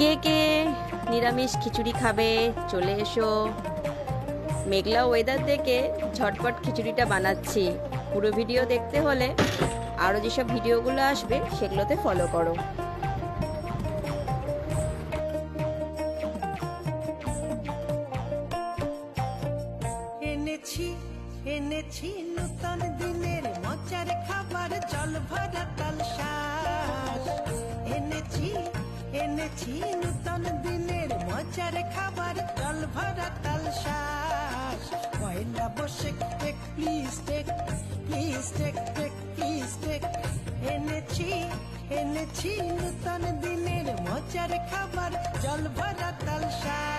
কে কে নিরামিষ খিচুড়ি খাবে চলে এসো। মেঘলা ওয়েদার দেখে ঝটপট খিচুড়িটা বানাচ্ছি। পুরো ভিডিও দেখতে হলে আরও যেসব ভিডিওগুলো আসবে সেগুলোতে ফলো করো। এনেছি নতুন দিনের মজার খাবার, জল ভরা তালশাঁস। এনেছি নতুন দিনের মজার খাবার, জল ভরা তালশাঁস। পয়লা বসে টেক প্লিজ টেক, প্লিজ টেক টেক প্লিজ টেক। এনেছি নতুন দিনের মজার খাবার, জল ভরা তালশাঁস।